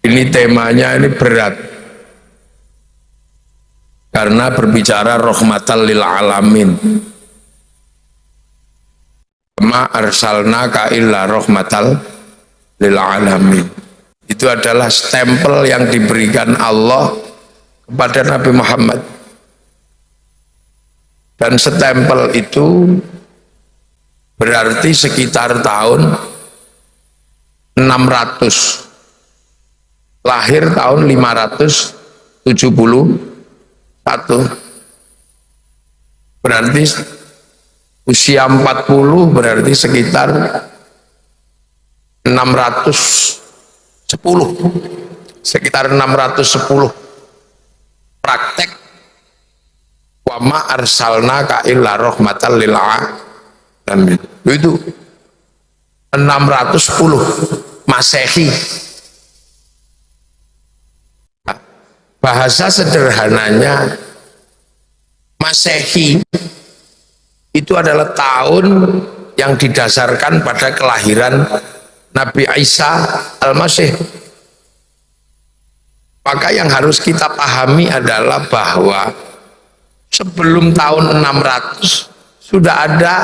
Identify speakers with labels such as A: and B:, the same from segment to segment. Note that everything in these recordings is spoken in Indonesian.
A: Ini temanya ini berat karena berbicara rahmatan lil alamin. Ma arsalnaka illa rahmatal lil alamin. Itu adalah stempel yang diberikan Allah kepada Nabi Muhammad. Dan stempel itu berarti sekitar tahun 600. Lahir tahun 571. Berarti usia 40 berarti sekitar 610. Sekitar 610. Praktek wa ma arsalnaka illa rahmatan lil alamin. Itu 610 Masehi. Bahasa sederhananya Masehi itu adalah tahun yang didasarkan pada kelahiran Nabi Isa Al-Masih. Maka yang harus kita pahami adalah bahwa sebelum tahun 600 sudah ada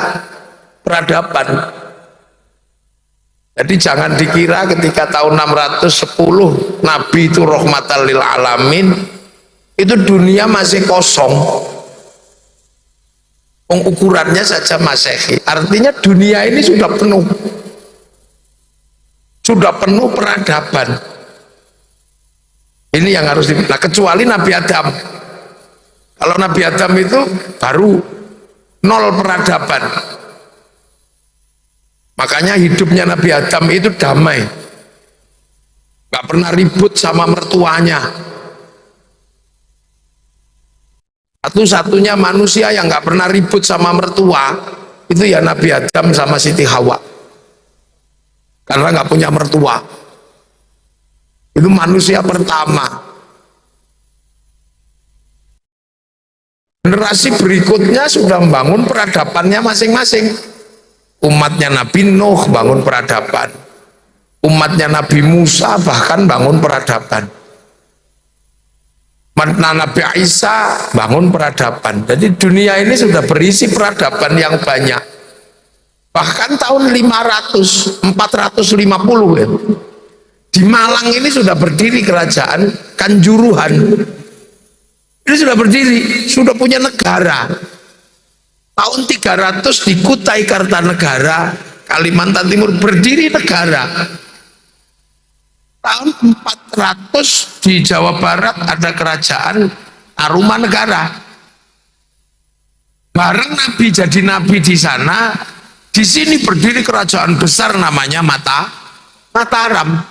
A: peradaban. Jadi jangan dikira ketika tahun 610 Nabi itu rahmatan lil alamin, itu dunia masih kosong. Ukurannya saja Masehi, artinya dunia ini sudah penuh. Sudah penuh peradaban. Ini yang harus nah, kecuali Nabi Adam. Kalau Nabi Adam itu baru nol peradaban. Makanya hidupnya Nabi Adam itu damai, gak pernah ribut sama mertuanya. Satu-satunya manusia yang gak pernah ribut sama mertua itu ya Nabi Adam sama Siti Hawa, karena gak punya mertua. Itu manusia pertama. Generasi berikutnya sudah membangun peradabannya masing-masing. Umatnya Nabi Nuh bangun peradaban, umatnya Nabi Musa bahkan bangun peradaban, umatnya Nabi Isa bangun peradaban. Jadi dunia ini sudah berisi peradaban yang banyak. Bahkan tahun 450 ya, di Malang ini sudah berdiri kerajaan Kanjuruhan. Ini sudah berdiri, sudah punya negara. Tahun 300 di Kutai Kartanegara, Kalimantan Timur berdiri negara. Tahun 400 di Jawa Barat ada kerajaan Tarumanegara. Bareng Nabi jadi nabi di sana, di sini berdiri kerajaan besar namanya Mataram.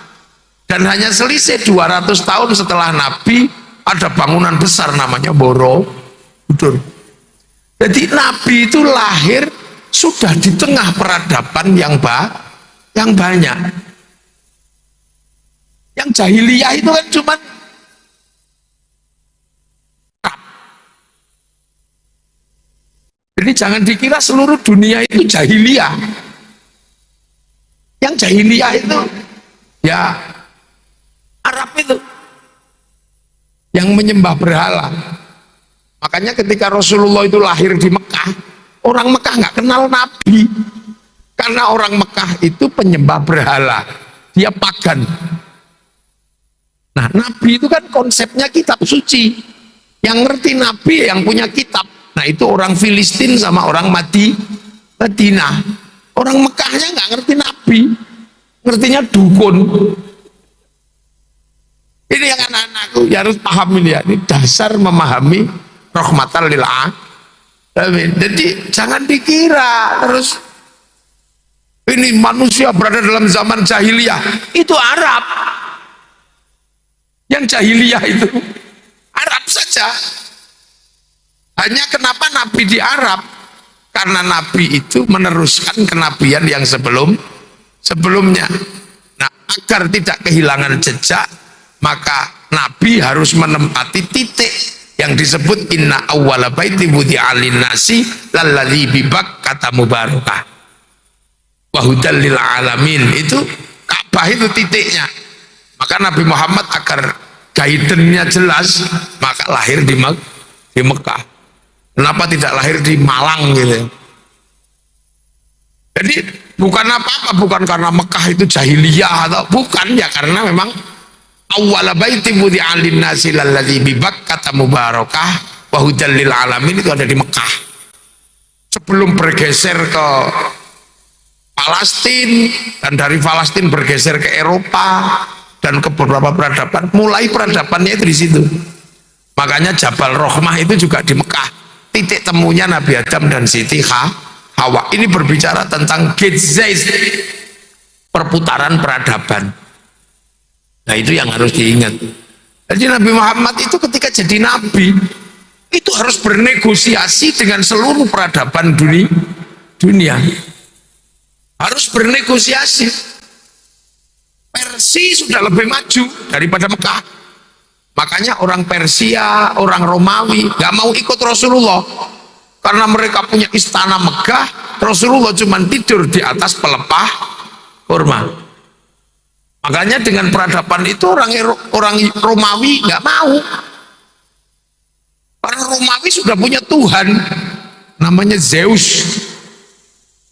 A: Dan hanya selisih 200 tahun setelah Nabi ada bangunan besar namanya Borobudur. Jadi Nabi itu lahir sudah di tengah peradaban yang banyak. Yang jahiliyah itu kan cuma jadi jangan dikira seluruh dunia itu jahiliyah. Yang jahiliyah itu ya Arab itu yang menyembah berhala. Makanya ketika Rasulullah itu lahir di Mekah, orang Mekah nggak kenal Nabi, karena orang Mekah itu penyembah berhala, dia pagan. Nah, Nabi itu kan konsepnya kitab suci, yang ngerti Nabi yang punya kitab. Nah, itu orang Filistin sama orang Madinah. Orang Mekahnya nggak ngerti Nabi, ngertinya dukun. Ini yang anak-anakku ya harus paham ini ya, ini dasar memahami rahmatan lil alamin. Jadi jangan dikira terus ini manusia berada dalam zaman jahiliyah. Itu Arab. Yang jahiliyah itu Arab saja. Hanya kenapa Nabi di Arab? Karena Nabi itu meneruskan kenabian yang sebelumnya. Nah, agar tidak kehilangan jejak, maka Nabi harus menempati titik yang disebut inna awwala baiti wudi'a lin-nasi lalladzi bi Bakkah mubarakah wa hudal lil alamin. Itu Ka'bah itu titiknya. Maka Nabi Muhammad agar guidance-nya jelas, maka lahir di Mekah. Kenapa tidak lahir di Malang gitu? Jadi bukan apa-apa, bukan karena Mekah itu jahiliyah atau bukan, ya karena memang awwala baiti wudi'a lin-nasi lalladzi bi Bakkah mubarakah wa hudal lil alamin itu ada di Mekah. Sebelum bergeser ke Palestina dan dari Palestina bergeser ke Eropa dan ke beberapa peradaban, mulai peradabannya itu di situ. Makanya Jabal Rohmah itu juga di Mekah. Titik temunya Nabi Adam dan Siti Hawa. Ini berbicara tentang Gitzais, perputaran peradaban. Nah itu yang harus diingat. Jadi Nabi Muhammad itu ketika jadi nabi itu harus bernegosiasi dengan seluruh peradaban dunia. Harus bernegosiasi. Persia sudah lebih maju daripada Mekah. Makanya orang Persia, orang Romawi gak mau ikut Rasulullah karena mereka punya istana megah. Rasulullah cuma tidur di atas pelepah kurma. Makanya dengan peradaban itu orang Romawi gak mau, karena Romawi sudah punya Tuhan namanya Zeus,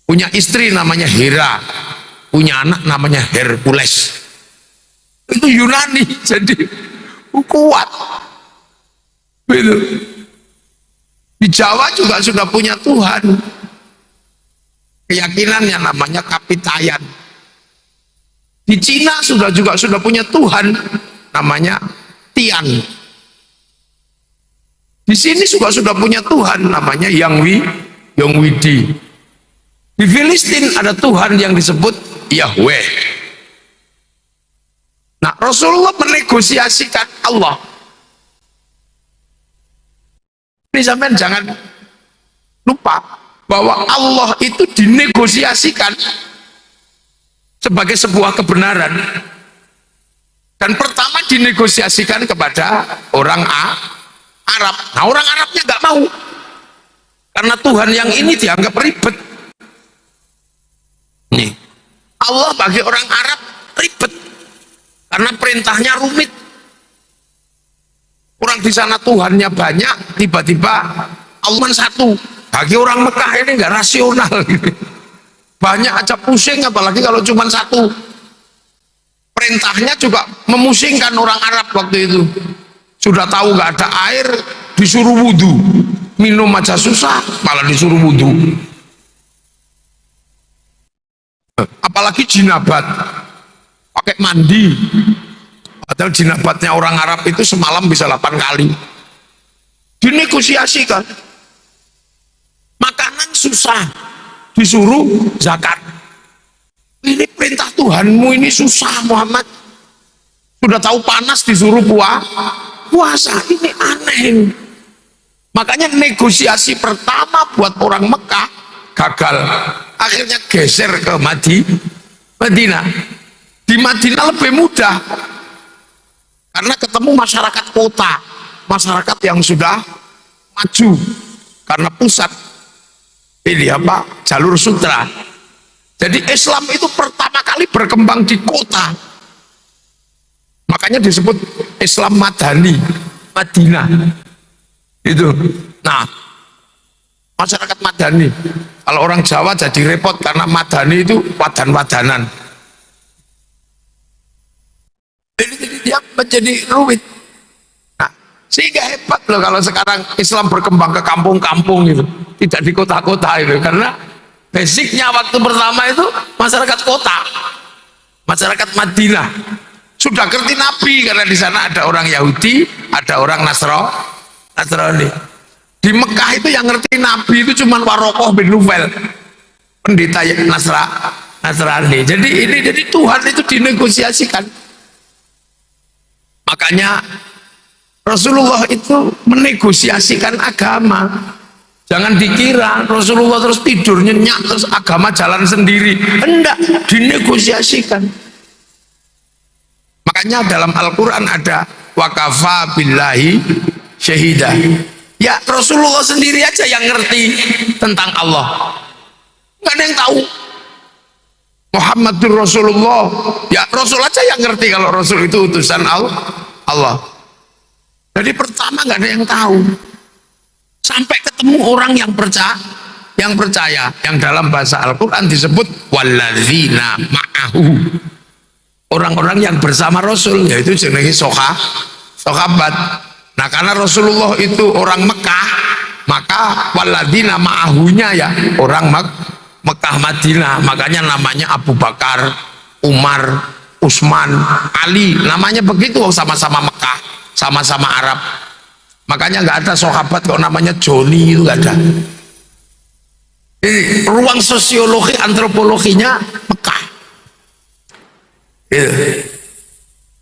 A: punya istri namanya Hera, punya anak namanya Hercules. Itu Yunani, jadi kuat. Gitu. Di Jawa juga sudah punya Tuhan, keyakinannya namanya Kapitayan. Di Cina juga sudah punya Tuhan namanya Tian. Di sini juga sudah punya Tuhan namanya Yongwidi. Di Filistin ada Tuhan yang disebut Yahweh. Nah, Rasulullah menegosiasikan Allah. Ini sampean jangan lupa bahwa Allah itu dinegosiasikan sebagai sebuah kebenaran, dan pertama dinegosiasikan kepada orang Arab. Nah, orang Arabnya nggak mau karena Tuhan yang ini dianggap ribet. Nih, Allah bagi orang Arab ribet karena perintahnya rumit. Orang di sana Tuhannya banyak, tiba-tiba Allah satu. Bagi orang Mekah ini nggak rasional. Banyak aja pusing, apalagi kalau cuma satu. Perintahnya juga memusingkan orang Arab waktu itu. Sudah tahu nggak ada air, disuruh wudhu. Minum aja susah, malah disuruh wudhu. Apalagi jinabat, pakai mandi. Padahal jinabatnya orang Arab itu semalam bisa 8 kali. Dinegosiasikan. Makanan susah, disuruh zakat. Ini perintah Tuhanmu ini susah Muhammad. Sudah tahu panas disuruh puasa. Ini aneh ini. Makanya negosiasi pertama buat orang Mekah gagal. Akhirnya geser ke Madinah. Di Madinah lebih mudah karena ketemu masyarakat kota, masyarakat yang sudah maju karena pusat ini jalur sutra. Jadi Islam itu pertama kali berkembang di kota, makanya disebut Islam Madani, Madinah itu. Nah, masyarakat Madani, kalau orang Jawa jadi repot karena Madani itu wadan-wadanan. Jadi dia menjadi rumit. Nah, sehingga hebat loh kalau sekarang Islam berkembang ke kampung-kampung itu, tidak di kota-kota itu, karena basicnya waktu pertama itu masyarakat kota, masyarakat Madinah sudah ngerti Nabi karena di sana ada orang Yahudi, ada orang Nasrani. Di Mekah itu yang ngerti Nabi itu cuma Warokoh bin Nufail, pendeta Nasrani. Jadi Tuhan itu dinegosiasikan. Makanya Rasulullah itu menegosiasikan agama. Jangan dikira Rasulullah terus tidur nyenyak terus agama jalan sendiri. Enggak, dinegosiasikan. Makanya dalam Al-Quran ada wakafa billahi syahidah. Ya Rasulullah sendiri aja yang ngerti tentang Allah. Nggak ada yang tahu. Muhammadur Rasulullah. Ya Rasul aja yang ngerti kalau Rasul itu utusan Allah. Jadi pertama nggak ada yang tahu. Sampai ketemu orang yang percaya, yang dalam bahasa Al-Quran disebut walladzina ma'ahu. Orang-orang yang bersama Rasul, yaitu jenis sahabat. Nah karena Rasulullah itu orang Mekah, maka walladzina ma'ahunya ya orang Mekah Madinah, makanya namanya Abu Bakar, Umar, Utsman, Ali, namanya begitu, sama-sama Mekah, sama-sama Arab. Makanya nggak ada sahabat kok namanya Joni, itu nggak ada. Ini ruang sosiologi antropologinya Mekah.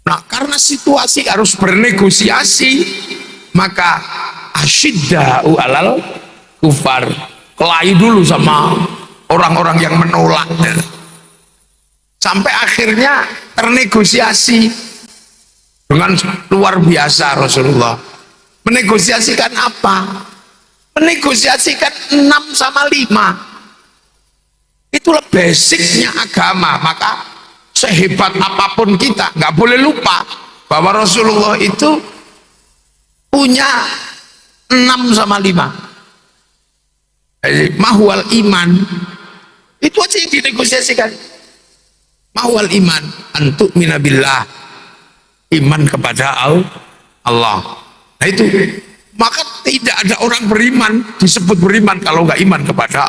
A: Nah karena situasi harus bernegosiasi, maka asyidda'u alal kufar, kelahi dulu sama orang-orang yang menolak, sampai akhirnya ternegosiasi dengan luar biasa. Rasulullah menegosiasikan apa? Menegosiasikan 6-5. Itulah basicnya agama. Maka sehebat apapun kita nggak boleh lupa bahwa Rasulullah itu punya 6-5. Mahwal iman itu aja yang dinegosiasikan. Mahwal iman antuk minabillah, iman kepada Allah. Nah itu, maka tidak ada orang beriman disebut beriman kalau nggak iman kepada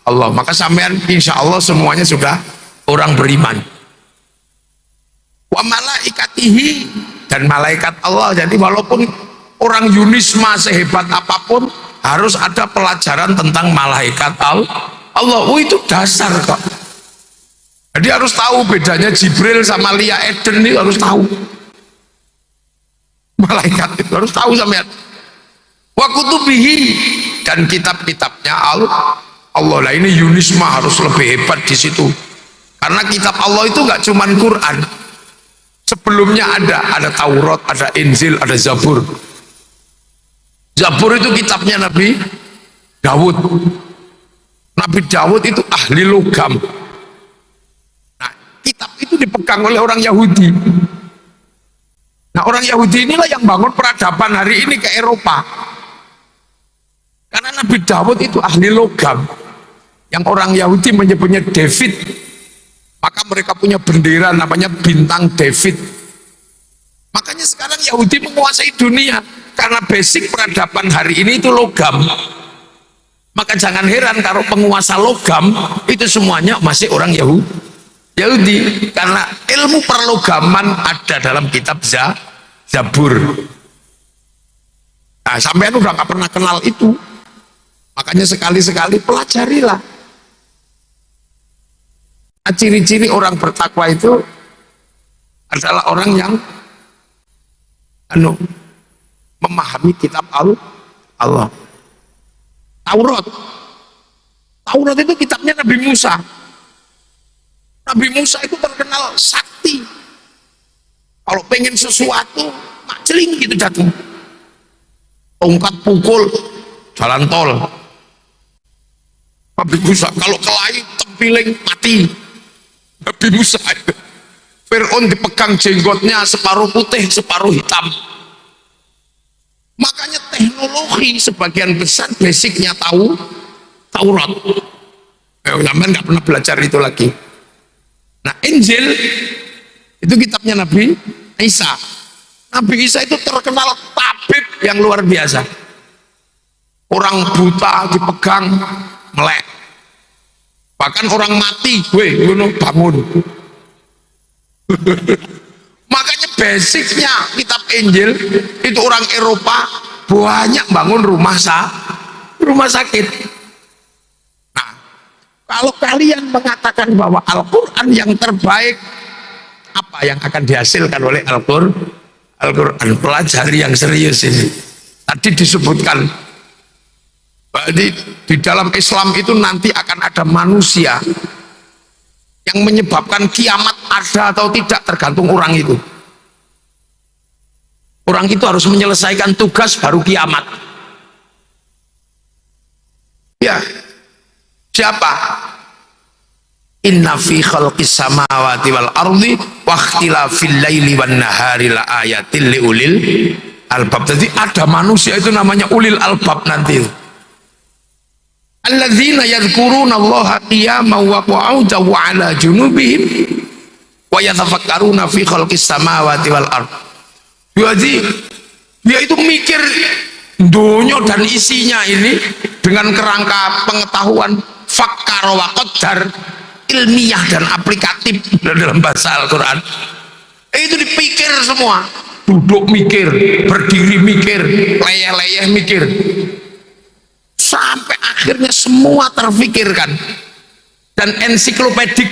A: Allah. Maka sampean insya Allah semuanya sudah orang beriman. Wa malaikatihi, dan malaikat Allah. Jadi walaupun orang Yunisma sehebat apapun, harus ada pelajaran tentang malaikat Allah. Itu dasar kok. Jadi harus tahu bedanya Jibril sama Lia Eden, itu harus tahu. Malaikat itu harus tahu sampean. Wa kutubihi, dan kitab-kitabnya Allah. Lah ini Yunisma harus lebih hebat di situ. Karena kitab Allah itu nggak cuman Quran. Sebelumnya ada Taurat, ada Injil, ada Zabur. Zabur itu kitabnya Nabi Dawud. Nabi Dawud itu ahli logam. Nah, kitab itu dipegang oleh orang Yahudi. Nah, orang Yahudi inilah yang bangun peradaban hari ini ke Eropa. Karena Nabi Dawud itu ahli logam. Yang orang Yahudi menyebutnya David. Maka mereka punya bendera namanya bintang David. Makanya sekarang Yahudi menguasai dunia. Karena basic peradaban hari ini itu logam. Maka jangan heran kalau penguasa logam itu semuanya masih orang Yahudi. Karena ilmu perlogaman ada dalam kitab Zabur. Nah, sampean udah gak pernah kenal itu. Makanya sekali-sekali pelajarilah. Nah, ciri-ciri orang bertakwa itu adalah orang yang memahami kitab Allah. Taurat itu kitabnya Nabi Musa. Nabi Musa itu terkenal sakti. Kalau pengen sesuatu, makceling gitu datang. Tongkat pukul, jalan tol. Nabi Musa kalau kelahi tempiling mati. Nabi Musa itu. Fir'aun dipegang jenggotnya separuh putih, separuh hitam. Makanya teknologi sebagian besar basicnya Taurat. Zaman nggak pernah belajar itu lagi. Nah, Injil itu kitabnya Nabi Isa. Nabi Isa itu terkenal tabib yang luar biasa. Orang buta dipegang melek. Bahkan orang mati, bangun. Makanya basicnya kitab Injil itu orang Eropa banyak bangun rumah sakit. Nah, kalau kalian mengatakan bahwa Al-Quran yang terbaik, apa yang akan dihasilkan oleh Al-Quran? Pelajari yang serius ini. Tadi disebutkan di dalam Islam itu nanti akan ada manusia yang menyebabkan kiamat ada atau tidak tergantung orang itu. Orang itu harus menyelesaikan tugas baru kiamat. Ya, siapa? Inna fi khalqis samawati wal ardi wa ikhtilafil laili wan nahari la ayatil liulil albab. Jadi ada manusia itu namanya ulil albab nanti. Alladzina yadhkuruna Allaha qiyaman wa qu'udan wa 'ala junubihim wa yatafakkaruna fi khalqis samawati wal ard. Jadi dia itu mikir dunia dan isinya ini dengan kerangka pengetahuan fakkar wa qaddar, ilmiah dan aplikatif dalam bahasa Al-Quran. Itu dipikir semua, duduk mikir, berdiri mikir, leyeh-leyeh mikir, sampai akhirnya semua terfikirkan dan ensiklopedik.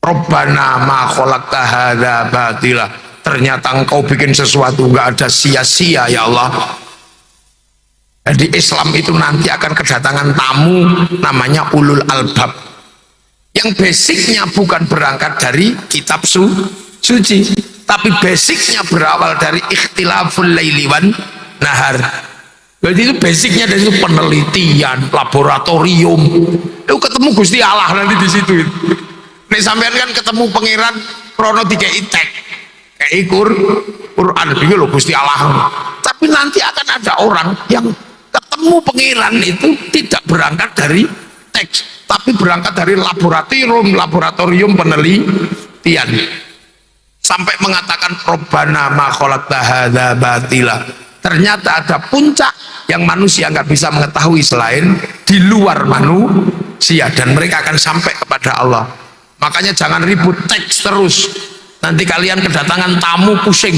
A: Rabbana ma khalaqta hadza batila, ternyata engkau bikin sesuatu nggak ada sia-sia ya Allah. Jadi Islam itu nanti akan kedatangan tamu namanya ulul albab, yang basicnya bukan berangkat dari kitab suci, tapi basicnya berawal dari ikhtilaful laili wan nahar. Jadi itu basicnya dari itu penelitian, laboratorium. Itu ketemu Gusti Allah nanti di situ. Nek sampean kan ketemu pangeran krono dikei tek, kei Quran iki lho Gusti Allah. Tapi nanti akan ada orang yang ketemu pangeran itu tidak berangkat dari teks, tapi berangkat dari laboratorium penelitian, sampai mengatakan Rabbana ma khalaqta hadza batila. Ternyata ada puncak yang manusia nggak bisa mengetahui selain di luar manusia, dan mereka akan sampai kepada Allah. Makanya jangan ribut teks terus, nanti kalian kedatangan tamu pusing.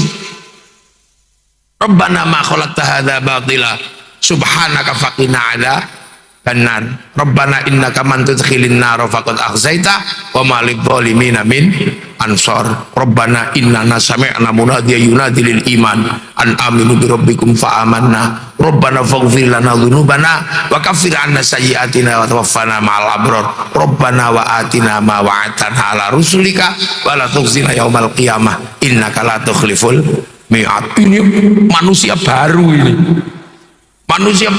A: Rabbana ma khalaqta hadza batila subhanaka faqina adzabannar. Rabbana innaka man tudkhilin nar faqad akhzaita wa ma lidh-dhalimin min ansor. Rabbana innana sami'na munadiyan yunadi lil iman an aminu bi rabbikum fa amanna. Rabbana faghfir lana dhunubana wa kaffir 'anna sayyi'atina wa tawaffana ma'al abrar. Rabbana wa atina ma wa'adtana 'ala rusulika wa la tukhzina yaumal qiyamah innaka la tukhliful mi'ad. Ini manusia baru, ini manusia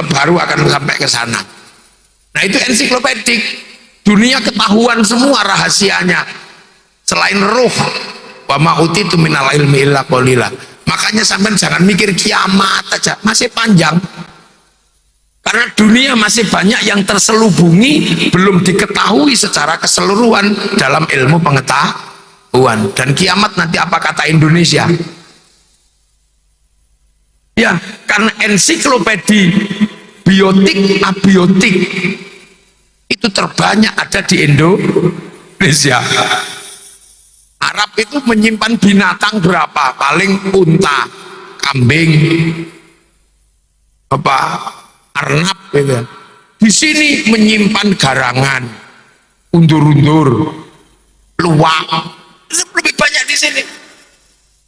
A: baru akan sampai ke sana. Nah itu ensiklopedik, dunia ketahuan semua rahasianya selain ruh. Wa ma utitu minal ilmi illa qalila. Makanya sampean jangan mikir kiamat aja, masih panjang, karena dunia masih banyak yang terselubungi, belum diketahui secara keseluruhan dalam ilmu pengetahuan. Dan kiamat nanti apa kata Indonesia? Ya, karena ensiklopedi biotik abiotik itu terbanyak ada di Indonesia. Arab itu menyimpan binatang berapa? Paling unta, kambing, apa, arnab gitu. Di sini menyimpan garangan, undur-undur, luwak. Lebih banyak di sini.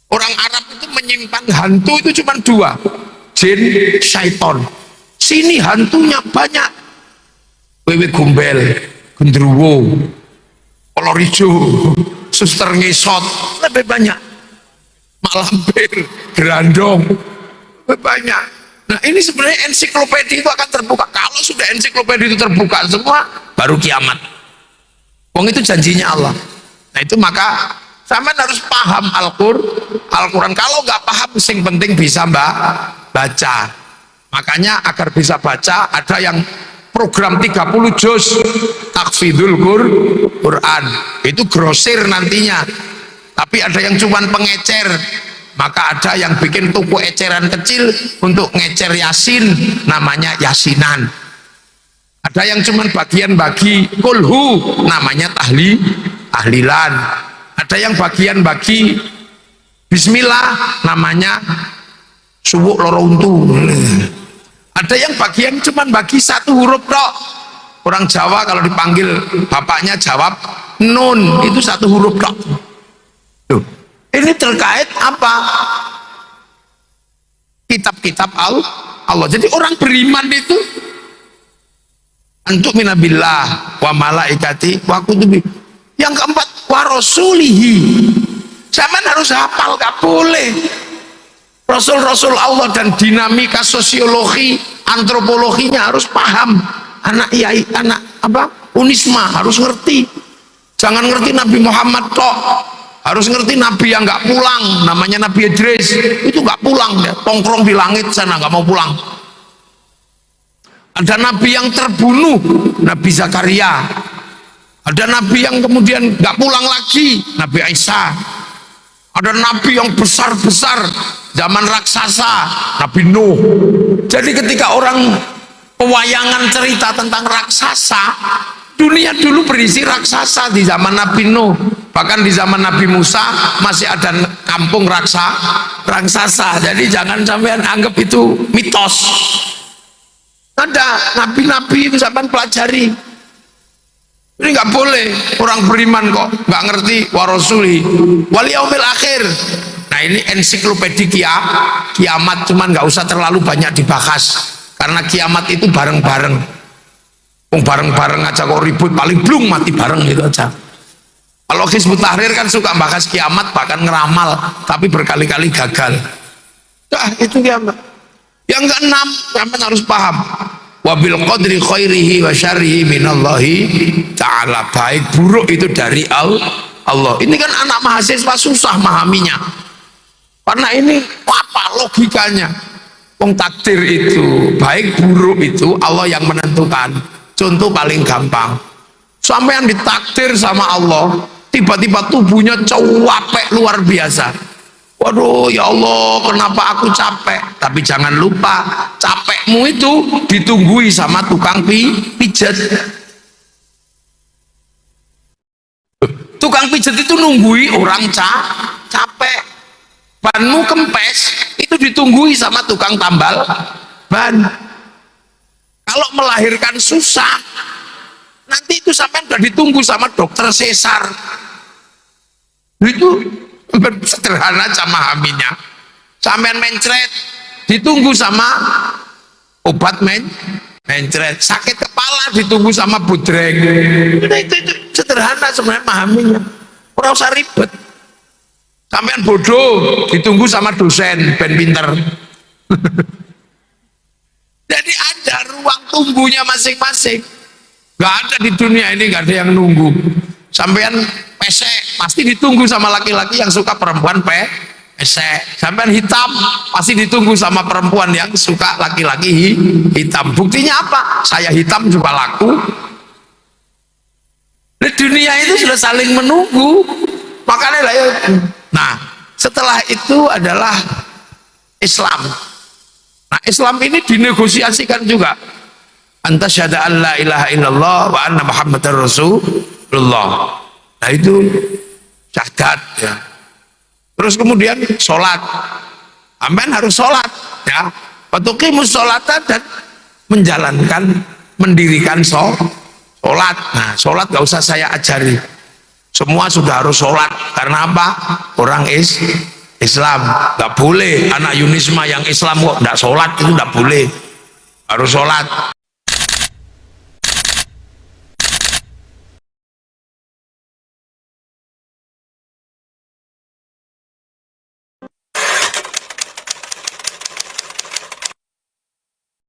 A: Orang Arab itu menyimpan hantu itu cuma dua, jin, syaiton. Sini hantunya banyak, wewe gombel, gendruwo, kolor hijau, suster ngesot, lebih banyak, mak lampir, gerandong, lebih banyak. Nah ini sebenarnya ensiklopedi itu akan terbuka. Kalau sudah ensiklopedi itu terbuka semua, baru kiamat. Wong itu janjinya Allah. Nah itu maka sampean harus paham Al-Quran. Kalau nggak paham, sing penting bisa baca. Makanya agar bisa baca, ada yang program 30 juz takfidul Quran, itu grosir nantinya. Tapi ada yang cuman pengecer, maka ada yang bikin toko eceran kecil untuk ngecer Yasin, namanya Yasinan. Ada yang cuman bagian bagi kulhu, namanya tahlilan. Ada yang bagian bagi bismillah, namanya suwuk loro untu. Ada yang bagian cuman bagi satu huruf tok. Orang Jawa kalau dipanggil bapaknya jawab nun, itu satu huruf tok. Tuh. Ini terkait apa? Kitab-kitab Allah. Jadi orang beriman itu antuk minabillah wa malaikati wa kutubi. Yang keempat, wa rasulihi. Zaman harus hafal, gak boleh. Rasul-rasul Allah dan dinamika sosiologi, antropologinya harus paham. anak Yai, anak apa? Unisma harus ngerti. Jangan ngerti Nabi Muhammad tok, harus ngerti Nabi yang nggak pulang, namanya Nabi Idris, itu nggak pulang, ya tongkrong di langit sana, nggak mau pulang. Ada Nabi yang terbunuh, Nabi Zakaria. Ada Nabi yang kemudian nggak pulang lagi, Nabi Isa. Ada Nabi yang besar-besar zaman raksasa, Nabi Nuh. Jadi ketika orang pewayangan cerita tentang raksasa, dunia dulu berisi raksasa di zaman Nabi Nuh. Bahkan di zaman Nabi Musa masih ada kampung raksasa. Jadi jangan sampean anggap itu mitos. Ada nabi-nabi itu sampean pelajari. Ini nggak boleh orang beriman kok nggak ngerti warasuli wal yaumil akhir. Nah ini ensiklopedia kiamat, cuman nggak usah terlalu banyak dibahas karena kiamat itu bareng-bareng. Bareng-bareng aja kok ribut, paling blung mati bareng gitu aja. Kalau Hizbut Tahrir kan suka bahas kiamat, bahkan ngeramal, tapi berkali-kali gagal. Nah itu kiamat. Yang keenam, sampean harus paham, wabil qadri khairihi wa syarrihi minallahi ta'ala. Baik buruk itu dari Allah. Ini kan anak mahasiswa susah memahaminya karena ini apa logikanya. Wong takdir itu baik buruk itu Allah yang menentukan. Contoh paling gampang, sampean ditakdir sama Allah, tiba-tiba tubuhnya capek luar biasa. Waduh ya Allah, kenapa aku capek? Tapi jangan lupa, capekmu itu ditunggui sama tukang pijat. Tukang pijat itu nunggui orang capek. Banmu kempes, itu ditunggui sama tukang tambal ban. Kalau melahirkan susah, nanti itu sampai udah ditunggu sama dokter sesar. Itu sederhana sama haminya. Sampean mencret ditunggu sama obat mencret. Sakit kepala ditunggu sama budreng. Nah, itu sederhana sebenarnya memahaminya. Ora usah ribet. Sampean bodoh ditunggu sama dosen ben pinter. Jadi ada ruang tunggunya masing-masing. Gak ada di dunia ini, gak ada yang nunggu. Sampean pesek pasti ditunggu sama laki-laki yang suka perempuan pesek. Sampean hitam pasti ditunggu sama perempuan yang suka laki-laki hitam. Buktinya apa? Saya hitam juga laku. Di dunia itu sudah saling menunggu. Makanya lah ya. Nah, setelah itu adalah Islam. Nah, Islam ini dinegosiasikan juga. Anta syahada an la ilaha illallah wa anna muhammadar rasulullah. Nah itu syahadat ya. Terus kemudian sholat. Amin, harus sholat ya. Fatuqimus sholata, dan menjalankan, mendirikan sholat. Nah sholat gak usah saya ajari, semua sudah harus sholat. Karena apa? Orang Islam nggak boleh anak Yunisma yang Islam kok nggak sholat, itu nggak boleh, harus sholat.